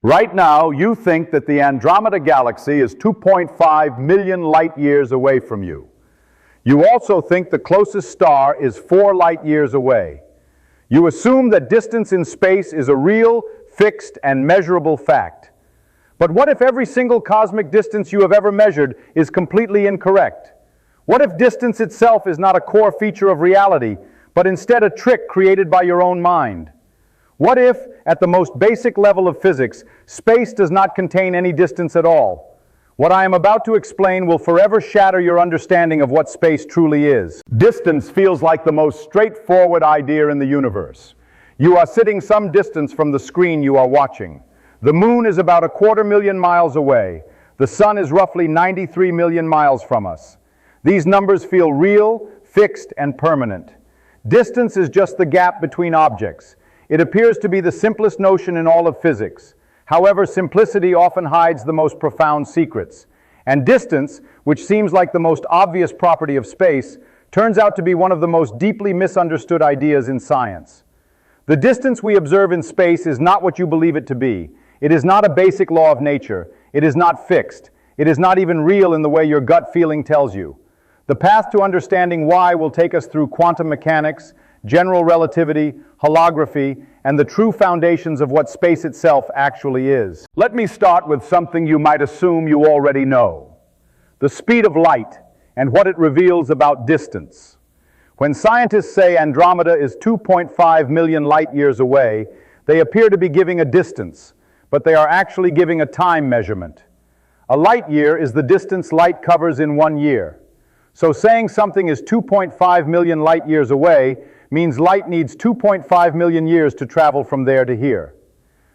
Right now, you think that the Andromeda Galaxy is 2.5 million light years away from you. You also think the closest star is 4 light years away. You assume that distance in space is a real, fixed, and measurable fact. But what if every single cosmic distance you have ever measured is completely incorrect? What if distance itself is not a core feature of reality, but instead a trick created by your own mind? What if, at the most basic level of physics, space does not contain any distance at all? What I am about to explain will forever shatter your understanding of what space truly is. Distance feels like the most straightforward idea in the universe. You are sitting some distance from the screen you are watching. The moon is about 250,000 miles away. The sun is roughly 93 million miles from us. These numbers feel real, fixed, and permanent. Distance is just the gap between objects. It appears to be the simplest notion in all of physics. However, simplicity often hides the most profound secrets. And distance, which seems like the most obvious property of space, turns out to be one of the most deeply misunderstood ideas in science. The distance we observe in space is not what you believe it to be. It is not a basic law of nature. It is not fixed. It is not even real in the way your gut feeling tells you. The path to understanding why will take us through quantum mechanics, general relativity, holography, and the true foundations of what space itself actually is. Let me start with something you might assume you already know: the speed of light and what it reveals about distance. When scientists say Andromeda is 2.5 million light years away, they appear to be giving a distance, but they are actually giving a time measurement. A light year is the distance light covers in 1 year. So saying something is 2.5 million light years away means light needs 2.5 million years to travel from there to here.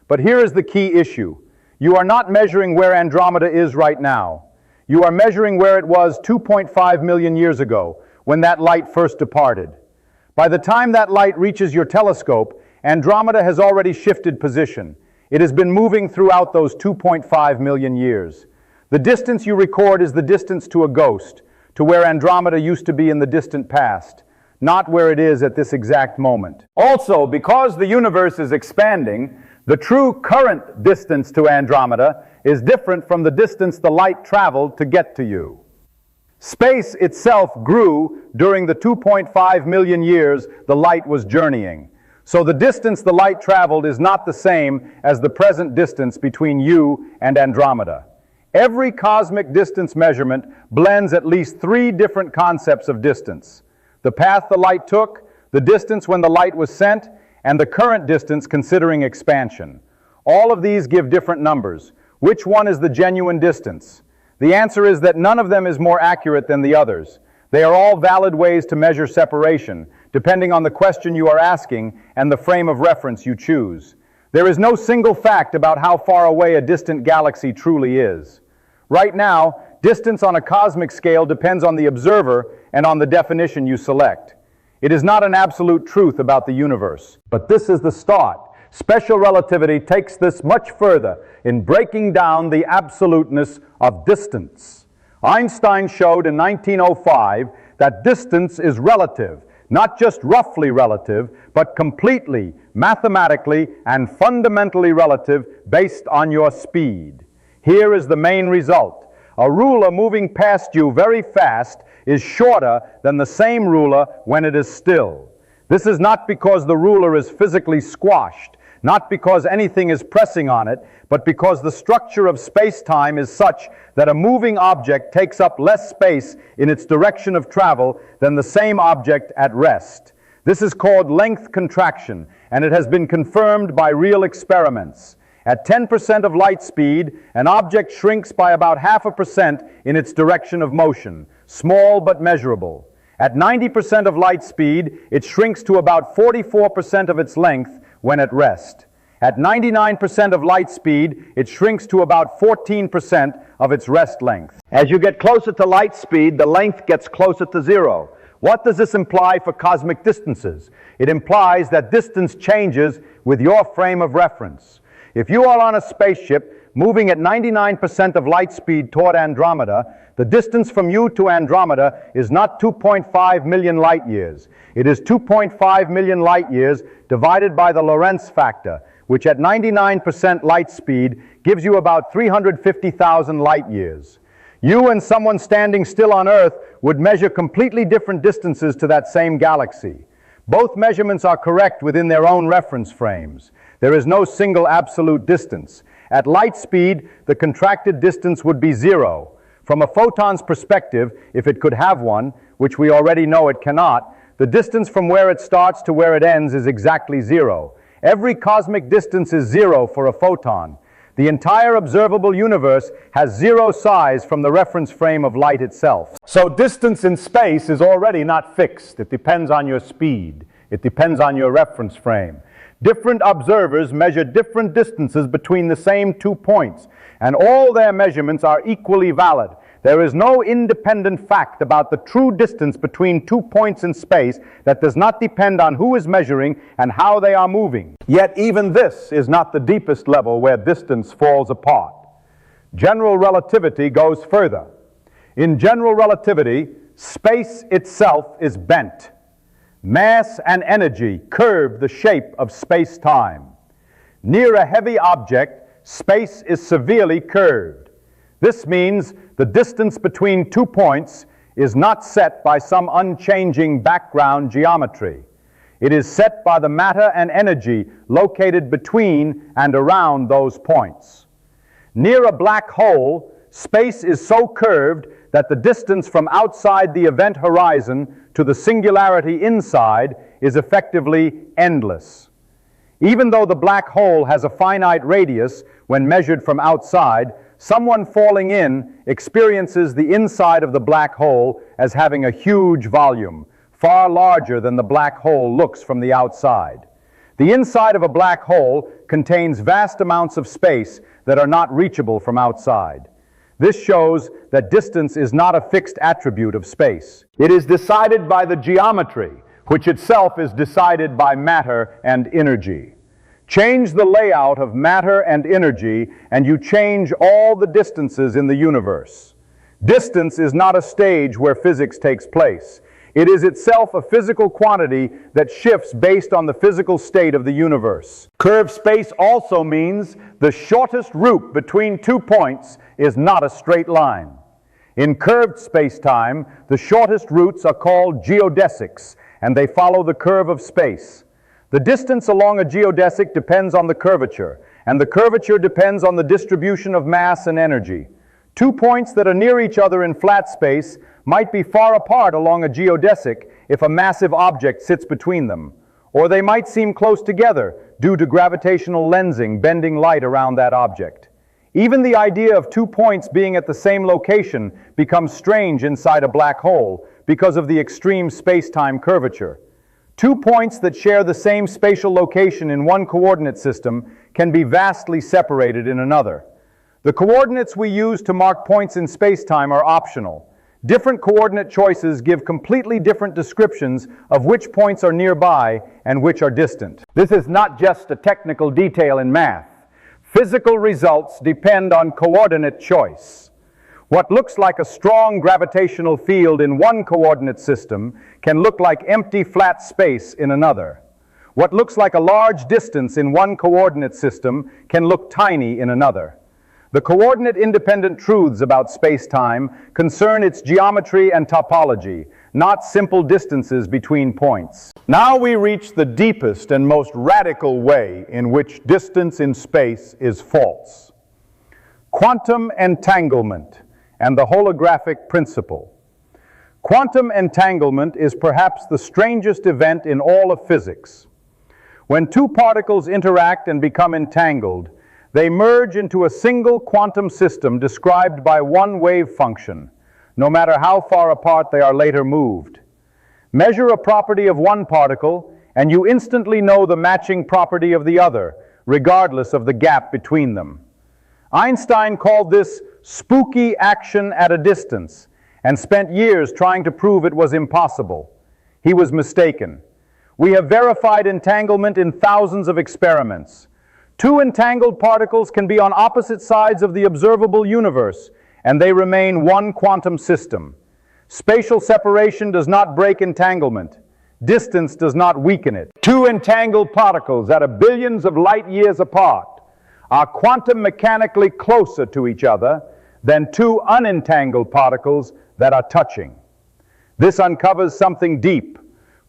But here is the key issue. You are not measuring where Andromeda is right now. You are measuring where it was 2.5 million years ago, when that light first departed. By the time that light reaches your telescope, Andromeda has already shifted position. It has been moving throughout those 2.5 million years. The distance you record is the distance to a ghost, to where Andromeda used to be in the distant past, not where it is at this exact moment. Also, because the universe is expanding, the true current distance to Andromeda is different from the distance the light traveled to get to you. Space itself grew during the 2.5 million years the light was journeying. So the distance the light traveled is not the same as the present distance between you and Andromeda. Every cosmic distance measurement blends at least 3 different concepts of distance: the path the light took, the distance when the light was sent, and the current distance considering expansion. All of these give different numbers. Which one is the genuine distance? The answer is that none of them is more accurate than the others. They are all valid ways to measure separation, depending on the question you are asking and the frame of reference you choose. There is no single fact about how far away a distant galaxy truly is. Right now, distance on a cosmic scale depends on the observer and on the definition you select. It is not an absolute truth about the universe. But this is the start. Special relativity takes this much further in breaking down the absoluteness of distance. Einstein showed in 1905 that distance is relative, not just roughly relative, but completely, mathematically, and fundamentally relative based on your speed. Here is the main result. A ruler moving past you very fast is shorter than the same ruler when it is still. This is not because the ruler is physically squashed, not because anything is pressing on it, but because the structure of space-time is such that a moving object takes up less space in its direction of travel than the same object at rest. This is called length contraction, and it has been confirmed by real experiments. At 10% of light speed, an object shrinks by about 0.5% in its direction of motion, small but measurable. At 90% of light speed, it shrinks to about 44% of its length when at rest. At 99% of light speed, it shrinks to about 14% of its rest length. As you get closer to light speed, the length gets closer to zero. What does this imply for cosmic distances? It implies that distance changes with your frame of reference. If you are on a spaceship moving at 99% of light speed toward Andromeda, the distance from you to Andromeda is not 2.5 million light years. It is 2.5 million light years divided by the Lorentz factor, which at 99% light speed gives you about 350,000 light years. You and someone standing still on Earth would measure completely different distances to that same galaxy. Both measurements are correct within their own reference frames. There is no single absolute distance. At light speed, the contracted distance would be zero. From a photon's perspective, if it could have one, which we already know it cannot, the distance from where it starts to where it ends is exactly zero. Every cosmic distance is zero for a photon. The entire observable universe has zero size from the reference frame of light itself. So distance in space is already not fixed. It depends on your speed. It depends on your reference frame. Different observers measure different distances between the same 2 points, and all their measurements are equally valid. There is no independent fact about the true distance between 2 points in space that does not depend on who is measuring and how they are moving. Yet even this is not the deepest level where distance falls apart. General relativity goes further. In general relativity, space itself is bent. Mass and energy curve the shape of space-time. Near a heavy object, space is severely curved. This means the distance between 2 points is not set by some unchanging background geometry. It is set by the matter and energy located between and around those points. Near a black hole, space is so curved that the distance from outside the event horizon to the singularity inside is effectively endless. Even though the black hole has a finite radius when measured from outside, someone falling in experiences the inside of the black hole as having a huge volume, far larger than the black hole looks from the outside. The inside of a black hole contains vast amounts of space that are not reachable from outside. This shows that distance is not a fixed attribute of space. It is decided by the geometry, which itself is decided by matter and energy. Change the layout of matter and energy, and you change all the distances in the universe. Distance is not a stage where physics takes place. It is itself a physical quantity that shifts based on the physical state of the universe. Curved space also means the shortest route between 2 points is not a straight line. In curved space-time, the shortest routes are called geodesics, and they follow the curve of space. The distance along a geodesic depends on the curvature, and the curvature depends on the distribution of mass and energy. 2 points that are near each other in flat space might be far apart along a geodesic if a massive object sits between them, or they might seem close together due to gravitational lensing bending light around that object. Even the idea of 2 points being at the same location becomes strange inside a black hole because of the extreme space-time curvature. 2 points that share the same spatial location in one coordinate system can be vastly separated in another. The coordinates we use to mark points in space-time are optional. Different coordinate choices give completely different descriptions of which points are nearby and which are distant. This is not just a technical detail in math. Physical results depend on coordinate choice. What looks like a strong gravitational field in one coordinate system can look like empty flat space in another. What looks like a large distance in one coordinate system can look tiny in another. The coordinate-independent truths about space-time concern its geometry and topology, not simple distances between points. Now we reach the deepest and most radical way in which distance in space is false. Quantum entanglement and the holographic principle. Quantum entanglement is perhaps the strangest event in all of physics. When two particles interact and become entangled, they merge into a single quantum system described by one wave function, no matter how far apart they are later moved. Measure a property of one particle, and you instantly know the matching property of the other, regardless of the gap between them. Einstein called this spooky action at a distance, and spent years trying to prove it was impossible. He was mistaken. We have verified entanglement in thousands of experiments. Two entangled particles can be on opposite sides of the observable universe, and they remain one quantum system. Spatial separation does not break entanglement. Distance does not weaken it. Two entangled particles that are billions of light years apart are quantum mechanically closer to each other than two unentangled particles that are touching. This uncovers something deep.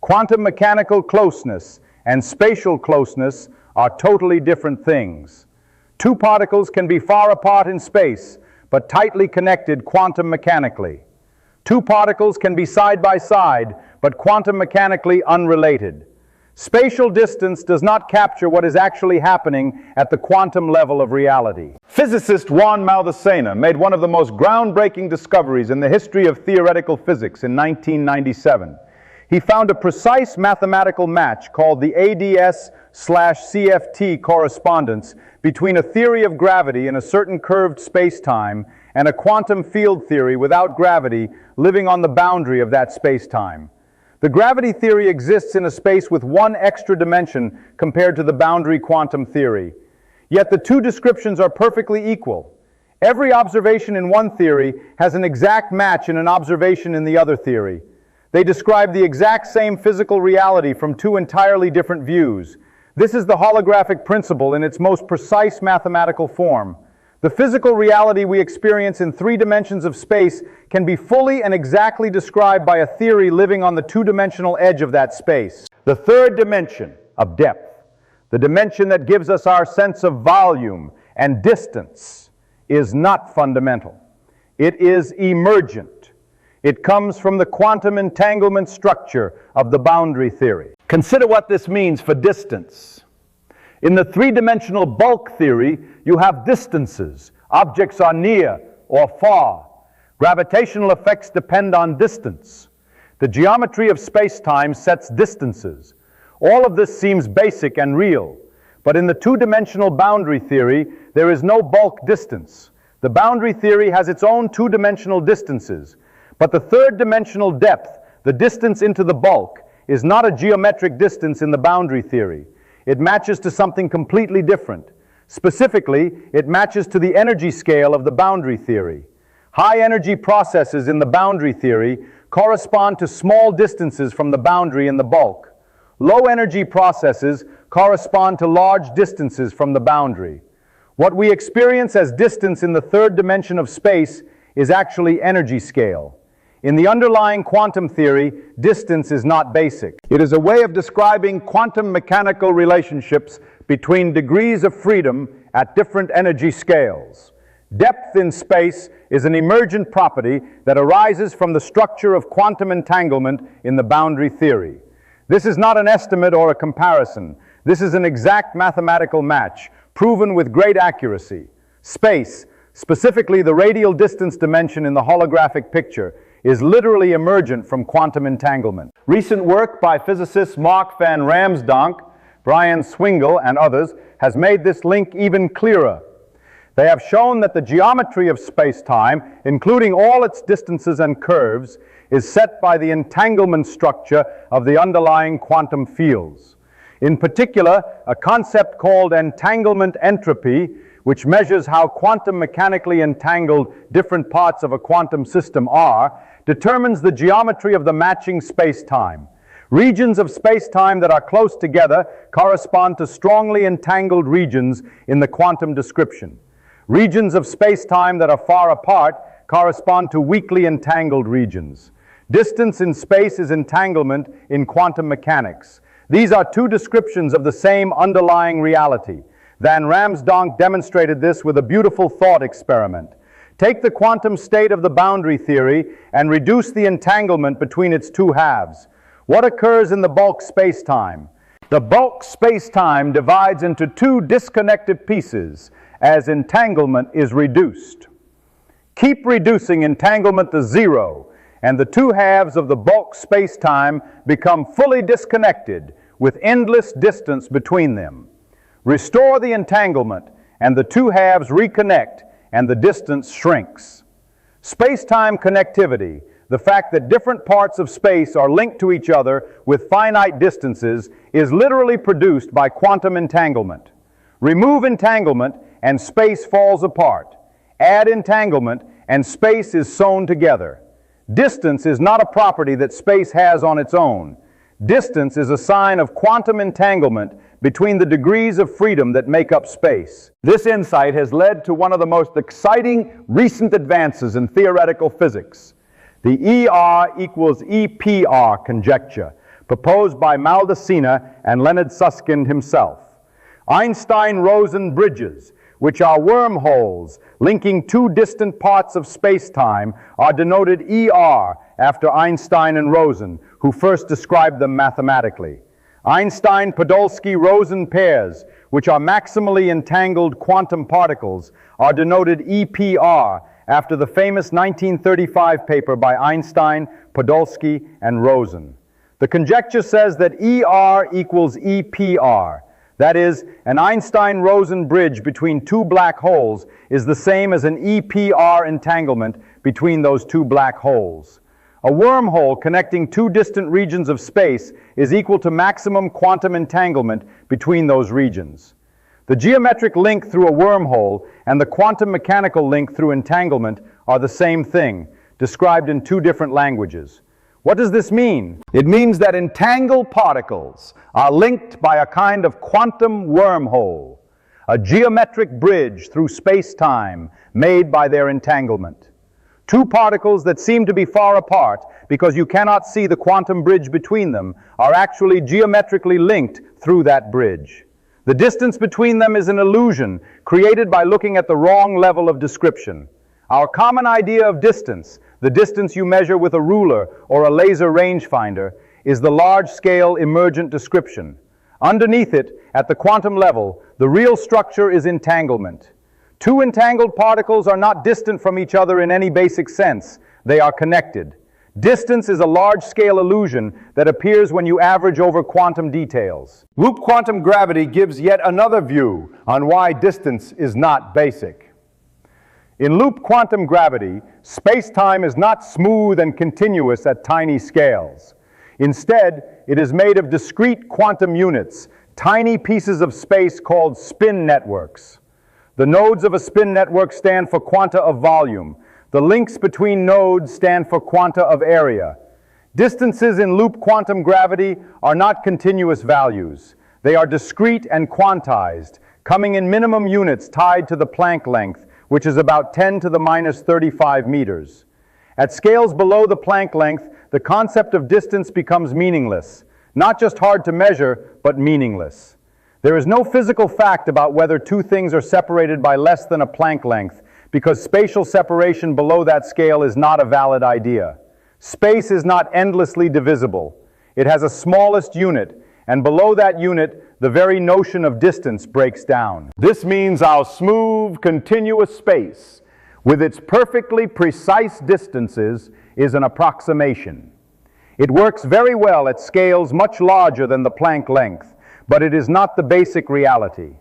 Quantum mechanical closeness and spatial closeness are totally different things. Two particles can be far apart in space, but tightly connected quantum mechanically. Two particles can be side by side, but quantum mechanically unrelated. Spatial distance does not capture what is actually happening at the quantum level of reality. Physicist Juan Maldacena made one of the most groundbreaking discoveries in the history of theoretical physics in 1997. He found a precise mathematical match called the ADS/CFT correspondence between a theory of gravity in a certain curved space-time and a quantum field theory without gravity living on the boundary of that space-time. The gravity theory exists in a space with one extra dimension compared to the boundary quantum theory. Yet the two descriptions are perfectly equal. Every observation in one theory has an exact match in an observation in the other theory. They describe the exact same physical reality from two entirely different views. This is the holographic principle in its most precise mathematical form. The physical reality we experience in 3 dimensions of space can be fully and exactly described by a theory living on the 2-dimensional edge of that space. The 3rd dimension of depth, the dimension that gives us our sense of volume and distance, is not fundamental. It is emergent. It comes from the quantum entanglement structure of the boundary theory. Consider what this means for distance. In the 3-dimensional bulk theory, you have distances. Objects are near or far. Gravitational effects depend on distance. The geometry of space-time sets distances. All of this seems basic and real. But in the 2-dimensional boundary theory, there is no bulk distance. The boundary theory has its own 2-dimensional distances. But the 3rd-dimensional depth, the distance into the bulk, is not a geometric distance in the boundary theory. It matches to something completely different. Specifically, it matches to the energy scale of the boundary theory. High-energy processes in the boundary theory correspond to small distances from the boundary in the bulk. Low-energy processes correspond to large distances from the boundary. What we experience as distance in the 3rd dimension of space is actually energy scale. In the underlying quantum theory, distance is not basic. It is a way of describing quantum mechanical relationships between degrees of freedom at different energy scales. Depth in space is an emergent property that arises from the structure of quantum entanglement in the boundary theory. This is not an estimate or a comparison. This is an exact mathematical match, proven with great accuracy. Space, specifically the radial distance dimension in the holographic picture, is literally emergent from quantum entanglement. Recent work by physicists Mark van Ramsdonk, Brian Swingle, and others has made this link even clearer. They have shown that the geometry of space-time, including all its distances and curves, is set by the entanglement structure of the underlying quantum fields. In particular, a concept called entanglement entropy, which measures how quantum mechanically entangled different parts of a quantum system are, determines the geometry of the matching space-time. Regions of space-time that are close together correspond to strongly entangled regions in the quantum description. Regions of space-time that are far apart correspond to weakly entangled regions. Distance in space is entanglement in quantum mechanics. These are 2 descriptions of the same underlying reality. Van Ramsdonk demonstrated this with a beautiful thought experiment. Take the quantum state of the boundary theory and reduce the entanglement between its 2 halves. What occurs in the bulk space-time? The bulk space-time divides into 2 disconnected pieces as entanglement is reduced. Keep reducing entanglement to 0, and the 2 halves of the bulk space-time become fully disconnected with endless distance between them. Restore the entanglement, and the 2 halves reconnect, and the distance shrinks. Space-time connectivity, the fact that different parts of space are linked to each other with finite distances, is literally produced by quantum entanglement. Remove entanglement, and space falls apart. Add entanglement, and space is sewn together. Distance is not a property that space has on its own. Distance is a sign of quantum entanglement between the degrees of freedom that make up space. This insight has led to one of the most exciting recent advances in theoretical physics, the ER equals EPR conjecture, proposed by Maldacena and Leonard Susskind himself. Einstein-Rosen bridges, which are wormholes linking two distant parts of space-time, are denoted ER after Einstein and Rosen, who first described them mathematically. Einstein-Podolsky-Rosen pairs, which are maximally entangled quantum particles, are denoted EPR after the famous 1935 paper by Einstein, Podolsky, and Rosen. The conjecture says that ER equals EPR. That is, an Einstein-Rosen bridge between two black holes is the same as an EPR entanglement between those two black holes. A wormhole connecting two distant regions of space is equal to maximum quantum entanglement between those regions. The geometric link through a wormhole and the quantum mechanical link through entanglement are the same thing, described in two different languages. What does this mean? It means that entangled particles are linked by a kind of quantum wormhole, a geometric bridge through space-time made by their entanglement. Two particles that seem to be far apart because you cannot see the quantum bridge between them are actually geometrically linked through that bridge. The distance between them is an illusion created by looking at the wrong level of description. Our common idea of distance, the distance you measure with a ruler or a laser rangefinder, is the large-scale emergent description. Underneath it, at the quantum level, the real structure is entanglement. Two entangled particles are not distant from each other in any basic sense. They are connected. Distance is a large-scale illusion that appears when you average over quantum details. Loop quantum gravity gives yet another view on why distance is not basic. In loop quantum gravity, space-time is not smooth and continuous at tiny scales. Instead, it is made of discrete quantum units, tiny pieces of space called spin networks. The nodes of a spin network stand for quanta of volume. The links between nodes stand for quanta of area. Distances in loop quantum gravity are not continuous values. They are discrete and quantized, coming in minimum units tied to the Planck length, which is about 10 to the minus 35 meters. At scales below the Planck length, the concept of distance becomes meaningless. Not just hard to measure, but meaningless. There is no physical fact about whether two things are separated by less than a Planck length, because spatial separation below that scale is not a valid idea. Space is not endlessly divisible. It has a smallest unit, and below that unit, the very notion of distance breaks down. This means our smooth, continuous space, with its perfectly precise distances, is an approximation. It works very well at scales much larger than the Planck length, but it is not the basic reality.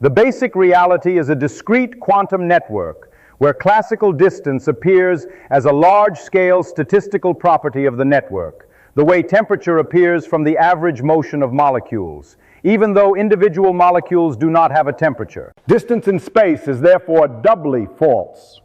The basic reality is a discrete quantum network where classical distance appears as a large-scale statistical property of the network, the way temperature appears from the average motion of molecules, even though individual molecules do not have a temperature. Distance in space is therefore doubly false.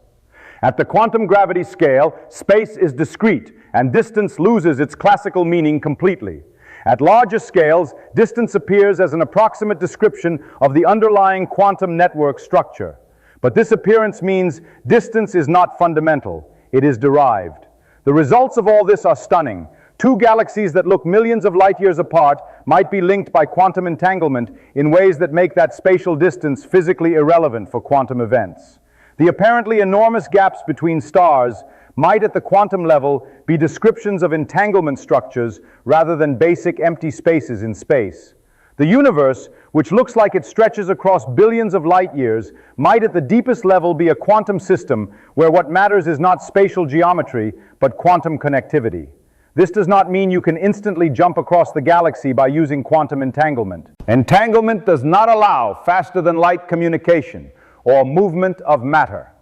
At the quantum gravity scale, space is discrete, and distance loses its classical meaning completely. At larger scales, distance appears as an approximate description of the underlying quantum network structure. But this appearance means distance is not fundamental, it is derived. The results of all this are stunning. Two galaxies that look millions of light years apart might be linked by quantum entanglement in ways that make that spatial distance physically irrelevant for quantum events. The apparently enormous gaps between stars might at the quantum level be descriptions of entanglement structures rather than basic empty spaces in space. The universe, which looks like it stretches across billions of light years, might at the deepest level be a quantum system where what matters is not spatial geometry, but quantum connectivity. This does not mean you can instantly jump across the galaxy by using quantum entanglement. Entanglement does not allow faster-than-light communication or movement of matter.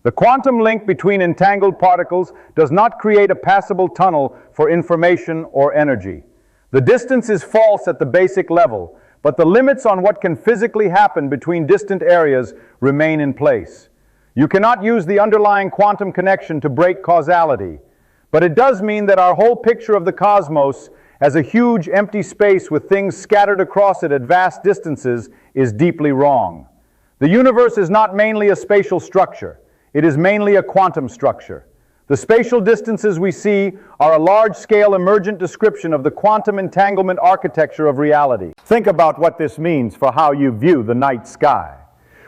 The quantum link between entangled particles does not create a passable tunnel for information or energy. The distance is false at the basic level, but the limits on what can physically happen between distant areas remain in place. You cannot use the underlying quantum connection to break causality, but it does mean that our whole picture of the cosmos as a huge empty space with things scattered across it at vast distances is deeply wrong. The universe is not mainly a spatial structure. It is mainly a quantum structure. The spatial distances we see are a large-scale emergent description of the quantum entanglement architecture of reality. Think about what this means for how you view the night sky.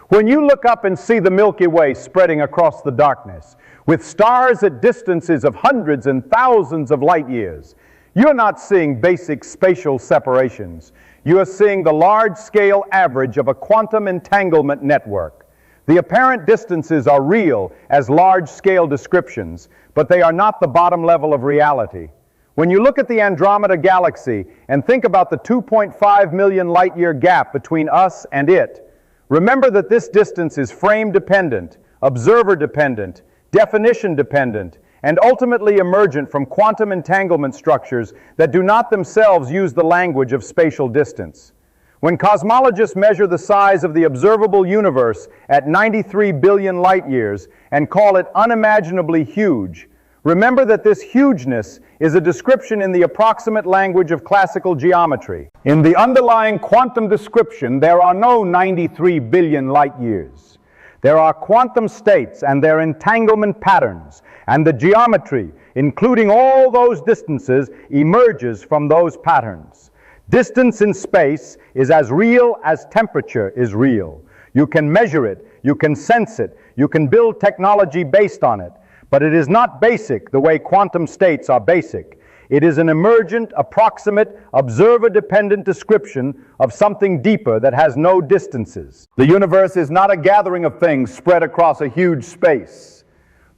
When you look up and see the Milky Way spreading across the darkness, with stars at distances of hundreds and thousands of light years, you're not seeing basic spatial separations. You are seeing the large-scale average of a quantum entanglement network. The apparent distances are real as large-scale descriptions, but they are not the bottom level of reality. When you look at the Andromeda Galaxy and think about the 2.5 million light-year gap between us and it, remember that this distance is frame-dependent, observer-dependent, definition-dependent, and ultimately emergent from quantum entanglement structures that do not themselves use the language of spatial distance. When cosmologists measure the size of the observable universe at 93 billion light years and call it unimaginably huge, remember that this hugeness is a description in the approximate language of classical geometry. In the underlying quantum description, there are no 93 billion light years. There are quantum states and their entanglement patterns, and the geometry, including all those distances, emerges from those patterns. Distance in space is as real as temperature is real. You can measure it, you can sense it, you can build technology based on it, but it is not basic the way quantum states are basic. It is an emergent, approximate, observer-dependent description of something deeper that has no distances. The universe is not a gathering of things spread across a huge space.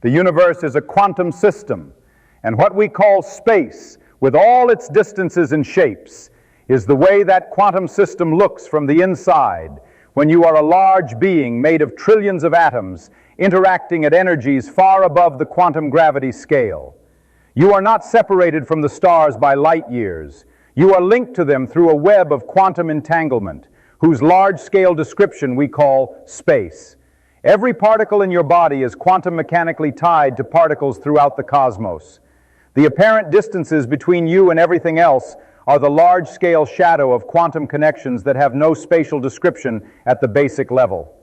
The universe is a quantum system, and what we call space, with all its distances and shapes, is the way that quantum system looks from the inside when you are a large being made of trillions of atoms interacting at energies far above the quantum gravity scale. You are not separated from the stars by light years. You are linked to them through a web of quantum entanglement, whose large-scale description we call space. Every particle in your body is quantum mechanically tied to particles throughout the cosmos. The apparent distances between you and everything else are the large-scale shadow of quantum connections that have no spatial description at the basic level.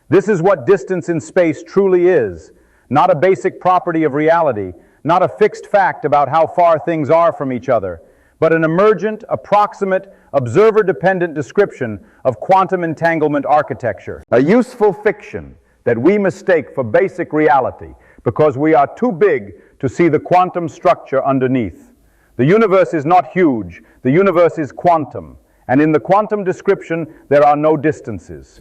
This is what distance in space truly is, not a basic property of reality, not a fixed fact about how far things are from each other, but an emergent, approximate, observer-dependent description of quantum entanglement architecture. A useful fiction that we mistake for basic reality because we are too big to see the quantum structure underneath. The universe is not huge, the universe is quantum, and in the quantum description there are no distances.